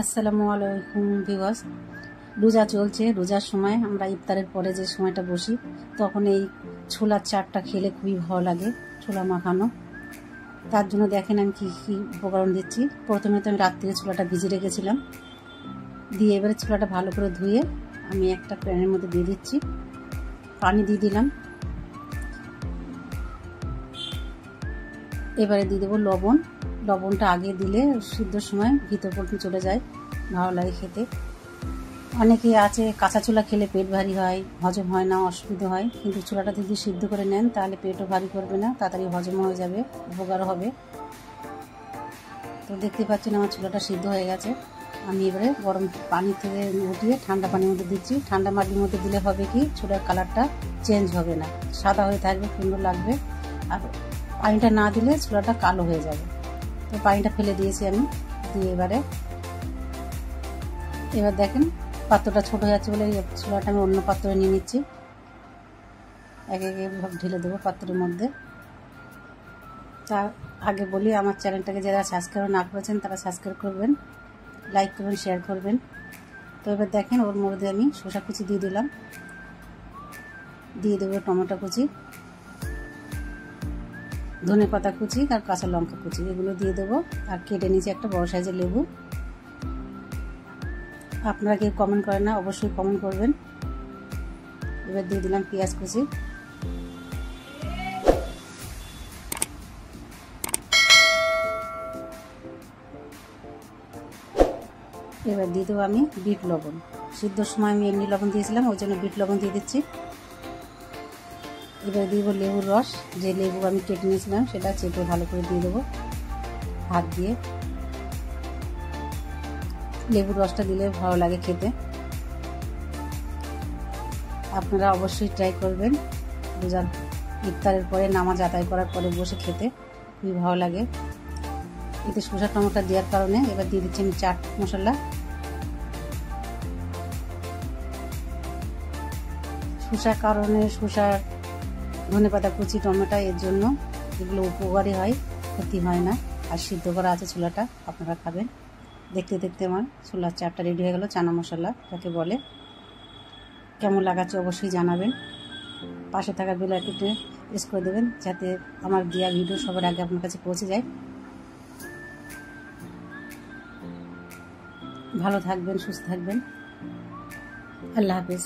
আসসালামু আলাইকুম ভিউয়ার্স। রোজা চলছে। রোজার সময় আমরা ইফতারের পরে যে সময়টা বসি তখন এই ছোলার চাটটা খেলে খুবই ভালো লাগে, ছোলা মাখানো। তার জন্য দেখেন আমি কী কী উপকরণ দিচ্ছি। প্রথমে তো আমি রাত্রিরে ছোলাটা ভিজিয়ে রেখেছিলাম, দিয়ে এবারে ছোলাটা ভালো করে ধুয়ে আমি একটা প্যানের মধ্যে দিয়ে দিচ্ছি। পানি দিয়ে দিলাম, এবারে দিয়ে দেবো লবণ। লবণটা আগে দিলে সিদ্ধর সময় ভিতর পর্যন্ত চলে যায়, ভালো লাগে খেতে। অনেকেই আছে কাঁচা ছোলা খেলে পেট ভারী হয়, হজম হয় না, অসুবিধা হয়, কিন্তু ছোলাটা যদি সিদ্ধ করে নেন তাহলে পেটও ভারী করবে না, তাড়াতাড়ি হজম হয়ে যাবে, উপকার হবে। তো দেখতে পাচ্ছেন আমার ছোলাটা সিদ্ধ হয়ে গেছে। আমি এবারে গরম পানি থেকে উঠিয়ে ঠান্ডা পানির মধ্যে দিচ্ছি। ঠান্ডা পানির মধ্যে দিলে হবে কি ছোলার কালারটা চেঞ্জ হবে না, সাদা হয়ে থাকবে, সুন্দর লাগবে। আর পানিটা না দিলে ছোলাটা কালো হয়ে যাবে। তো পানিটা ফেলে দিয়েছি আমি, দিয়ে এবার দেখেন পাত্রটা ছোট হয়ে যাচ্ছে বলে ছোলাটা আমি অন্য পাত্রে নিয়ে নিচ্ছি। একে একে ঢেলে দেবো পাত্রের মধ্যে। তার আগে বলি, আমার চ্যানেলটাকে যারা সাবস্ক্রাইব না করেছেন তারা সাবস্ক্রাইব করবেন, লাইক করবেন, শেয়ার করবেন। তো এবার দেখেন ওর মধ্যে আমি শসা কুচি দিয়ে দিলাম, দিয়ে দেবো টমেটো কুচি, ধনে পাতা কুচি আর কাঁচা লঙ্কা কুচি, এগুলো দিয়ে দেবো। আর কেটে নিয়েছি একটা বড় সাইজের লেবু। আপনারা কেউ কমেন্ট করেন না, অবশ্যই কমেন্ট করবেন। এবার দিয়ে দিলাম পেঁয়াজ কুচি, এবার দিয়ে দেবো আমি বিট লবণ। সিদ্ধর সময় আমি এমনি লবণ দিয়েছিলাম, ওই জন্য বিট লবণ দিয়ে দিচ্ছি। এবার দিয়ে দেবো লেবুর রস, যে লেবু আমি কেটে নিয়েছিলাম সেটা চেপে ভালো করে দিয়ে দেবো হাত দিয়ে। লেবুর রসটা দিলে ভালো লাগে খেতে, আপনারা অবশ্যই ট্রাই করবেন। রোজার ইফতারের পরে নামাজ আদায় করার পরে বসে খেতে খুবই ভালো লাগে। এতে শসা টমেটো দেওয়ার কারণে এবার দিয়ে দিচ্ছি আমি চাট মশলা। শসার কারণে শসার ধনেপাতা কুচি টমেটো, এর জন্য এগুলো উপকারী হয়, ক্ষতি হয় না। আর সিদ্ধ করা আছে ছোলাটা, আপনারা খাবেন। দেখতে দেখতে আমার ছোলার চাটটা রেডি হয়ে গেল, চানা মশলা যাকে বলে। কেমন লাগাচ্ছে অবশ্যই জানাবেন। পাশে থাকা বেল আইকনটি প্রেস করে দেবেন যাতে আমার দেওয়া ভিডিও সবার আগে আপনার কাছে পৌঁছে যায়। ভালো থাকবেন, সুস্থ থাকবেন। আল্লাহ হাফেজ।